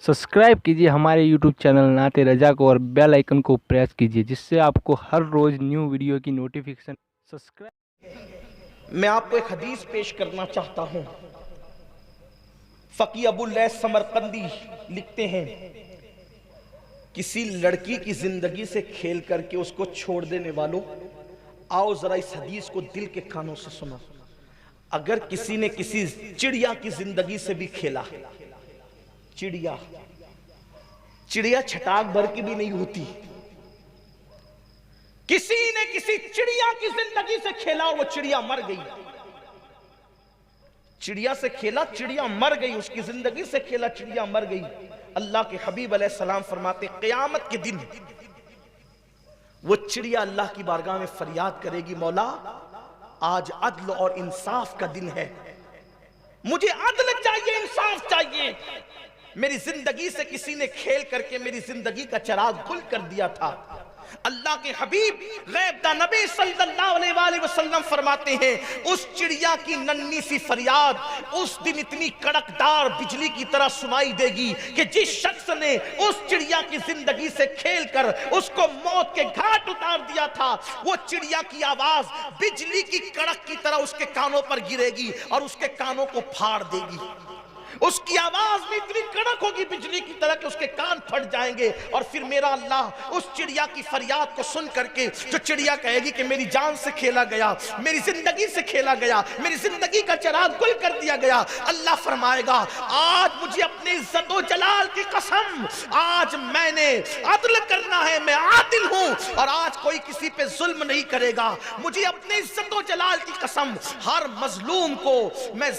Subscribe कीजिए हमारे YouTube channel नाते रजा को और बेल आइकन को प्रेस कीजिए जिससे आपको हर रोज न्यू वीडियो की नोटिफिकेशन मैं आपको एक हदीस पेश करना चाहता हूं। फकी अबुल लैस समरकंदी लिखते हैं, किसी लड़की की जिंदगी से खेल करके उसको छोड़ देने वालों, आओ जरा इस हदीस को दिल के कानों से सुनो। अगर किसी ने किसी चिड़िया की जिंदगी से भी खेला, चिड़िया छटाक भर की भी नहीं होती, किसी ने किसी चिड़िया की जिंदगी से खेला और वो चिड़िया मर गई, चिड़िया से खेला चिड़िया मर गई, उसकी जिंदगी से खेला चिड़िया मर गई। अल्लाह के हबीब अलैहिस्सलाम फरमाते क़यामत के दिन वो चिड़िया अल्लाह की बारगाह में फरियाद करेगी, मौला आज अदल और इंसाफ का दिन है, मुझे अदल चाहिए, इंसाफ चाहिए। मेरी जिंदगी से किसी ने खेल करके मेरी जिंदगी का चिराग गुल कर दिया था। अल्लाह के हबीब गैब दा नबी सल्लल्लाहु अलैहि वसल्लम फरमाते हैं, उस चिड़िया की नन्ही सी फरियाद उस दिन इतनी कड़कदार बिजली की तरह सुनाई देगी कि जिस शख्स ने उस चिड़िया की जिंदगी से खेलकर उसको मौत के घाट उतार दिया था, वो चिड़िया की आवाज बिजली की कड़क की तरह उसके कानों पर गिरेगी और उसके कानों को फाड़ देगी। उसकी आवाज में इतनी कड़क होगी बिजली की तरह कि उसके कान फट जाएंगे। और फिर मेरा अल्लाह उस चिड़िया की फरियाद को सुन करके, जो चिड़िया कहेगी कि मेरी जान से खेला गया, मेरी जिंदगी से खेला गया, मेरी जिंदगी का चिराग गुल कर दिया गया, अल्लाह फरमाएगा आज मुझे अपने इज्जत व जलाल की कसम, आज मैंने अदल करना है, मैं आदिल हूं और आज कोई किसी पे जुल्म नहीं करेगा। मुझे अपने इज्जत व जलाल की कसम, हर मजलूम को मैं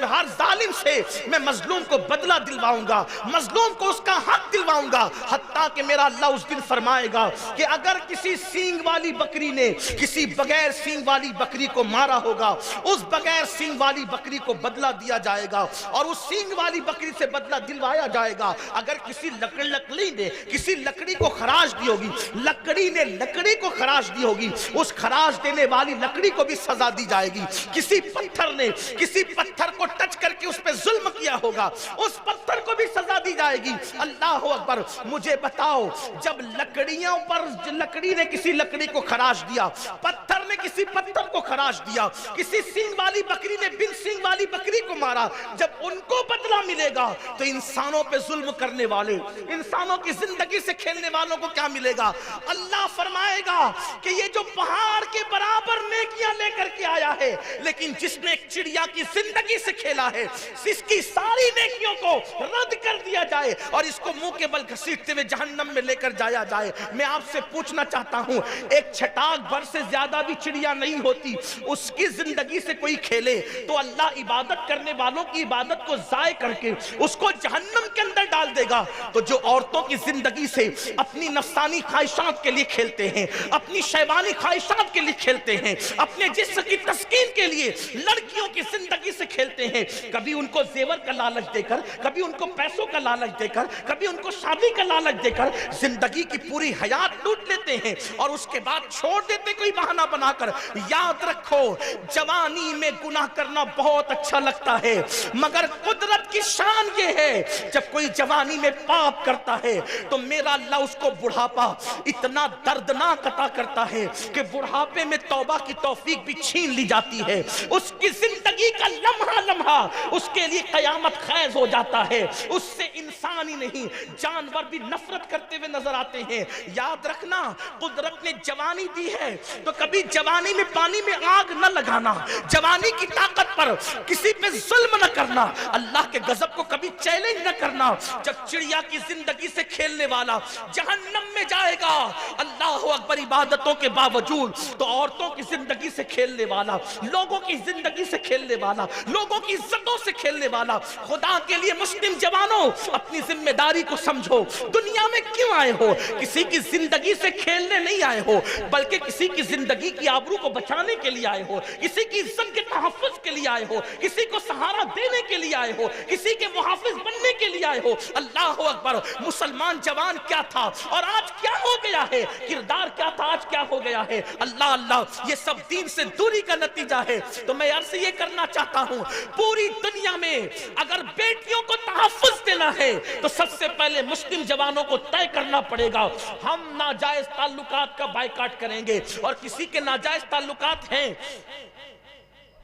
हर जालिम से मैं मजलूम को बदला दिलवाऊंगा, मजलूम को उसका हक दिलवाऊंगा। हत्ता कि मेरा अल्लाह उस दिन फरमाएगा कि अगर किसी सींग वाली बकरी ने किसी बगैर सींग वाली बकरी को मारा होगा, उस बगैर सींग वाली बकरी को बदला दिया जाएगा और उस सींग वाली बकरी से बदला दिलवाया जाएगा। अगर किसी लकड़ी ने किसी लकड़ी को खराश दी होगी, लकड़ी ने लकड़ी को खराश दी होगी, उस खराश देने वाली लकड़ी को भी सजा दी जाएगी। किसी पत्थर ने किसी पत्थर को टच करके उस पर जुल्म किया होगा, उस पत्थर को भी सजा दी जाएगी। अल्लाह अकबर। मुझे बताओ, जब लकड़ियों पर लकड़ी ने किसी लकड़ी को खराश दिया, पत्थर ने किसी पत्थर को खराश दिया, किसी सींग वाली बकरी ने बिन सींग वाली बकरी को मारा, जब उनको बदला मिलेगा तो इंसानों पे जुल्म करने वाले, इंसानों की जिंदगी से खेलने वालों को क्या मिलेगा? अल्लाह फरमाएगा कि ये जो पहाड़ के बराबर नेकियां लेकर के आया है, लेकिन जिसने एक चिड़िया की जिंदगी से खेला है, इसकी सारी नेकियों को रद्द कर दिया जाए और इसको मुंह के बल घसीटते हुए जहन्नम में लेकर जाया जाए। मैं आपसे पूछना चाहता हूं, एक छटाक भर से ज्यादा भी चिड़िया नहीं होती, उसकी जिंदगी से कोई खेले तो अल्लाह इबादत करने वालों की इबादत को जाय करके उसको जहन्नम के अंदर डाल देगा। तो जो औरतों की जिंदगी से अपनी नफ्सानी ख्वाहिशात के लिए खेलते हैं, अपनी शैवानी ख्वाहिशात के लिए खेलते हैं, अपने जिस्म की तस्कीन के लिए लड़कियों की जिंदगी से खेलते हैं, कभी उनको जेवर का लालच देकर, कभी उनको पैसों का लालच देकर, कभी उनको शादी का लालच देकर जिंदगी की पूरी हयात लूट लेते हैं और उसके बाद छोड़ देते कोई बहाना बनाकर। याद रखो, जवानी में गुनाह करना बहुत अच्छा लगता है, मगर कुदरत की शान ये है, जब कोई जवानी में पाप करता है तो मेरा अल्लाह उसको बुढ़ापा इतना दर्दनाक अता करता है कि बुढ़ापे में तौबा की तौफीक भी छीन ली जाती है। उसकी जिंदगी का लम्हा लम्हा उसके लिए कयामत खैज हो जाता है। उससे इंसान ही नहीं, जानवर भी नफरत करते हुए नजर आते हैं। याद रखना, कुदरत ने जवानी दी है तो कभी जवानी में पानी में आग न लगाना, जवानी की ताकत पर किसी पे जुल्म न करना, अल्लाह के गजब को कभी चैलेंज न करना। जब चिड़िया की जिंदगी से खेलने वाला जहन्नम में जाएगा, अल्लाह अकबर, इबादतों के बावजूद, तो औरतों की जिंदगी से खेलने वाला, लोगों की जिंदगी से खेलने वाला, लोगों की इज्जतों से खेलने वाला, खुदा के लिए मुस्लिम जवानों अपनी जिम्मेदारी को समझो। दुनिया में क्यों आए हो? किसी की जिंदगी से खेलने नहीं आए हो, बल्कि किसी की जिंदगी की आबरू को बचाने के लिए आए हो, किसी की इज्जत के तहफ्फुज के लिए आए हो, किसी को सहारा देने के लिए आए हो, किसी के मुहाफिज बनने के लिए आए हो। अल्लाह अकबर। मुसलमान जवान क्या था और आज क्या हो गया है, किरदार क्या था आज क्या हो गया है। अल्लाह अल्लाह, ये सब दीन से दूरी का नतीजा है। तो मैं अर्ज ये करना चाहता हूं, पूरी दुनिया में अगर बेटियों को तहफ्फुज دینا ہے تو سب سے پہلے مسلم جوانوں کو طے کرنا پڑے گا، ہم ناجائز تعلقات کا بائیکاٹ کریں گے، اور کسی کے ناجائز تعلقات ہیں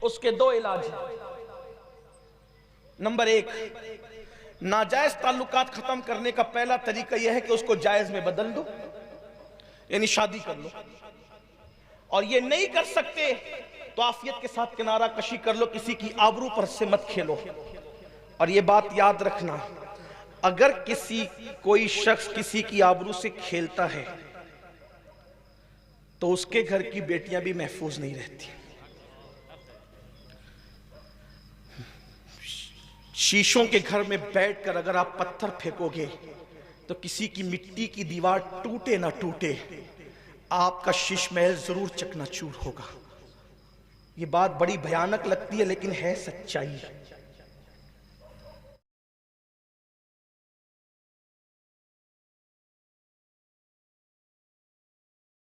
اس کے دو علاج ہیں۔ نمبر ایک، ناجائز تعلقات ختم کرنے کا پہلا طریقہ یہ ہے کہ اس کو جائز میں بدل دو، یعنی شادی کر لو، اور یہ نہیں کر سکتے تو عافیت کے ساتھ کنارہ کشی کر لو، کسی کی آبرو پر سے مت کھیلو۔ اور یہ بات یاد رکھنا، اگر کوئی شخص کسی کی آبرو سے کھیلتا ہے تو اس کے گھر کی بیٹیاں بھی محفوظ نہیں رہتی۔ شیشوں کے گھر میں بیٹھ کر اگر آپ پتھر پھینکو گے تو کسی کی مٹی کی دیوار ٹوٹے نہ ٹوٹے، آپ کا شیش محل ضرور چکنا چور ہوگا۔ یہ بات بڑی بھیانک لگتی ہے لیکن ہے سچائی۔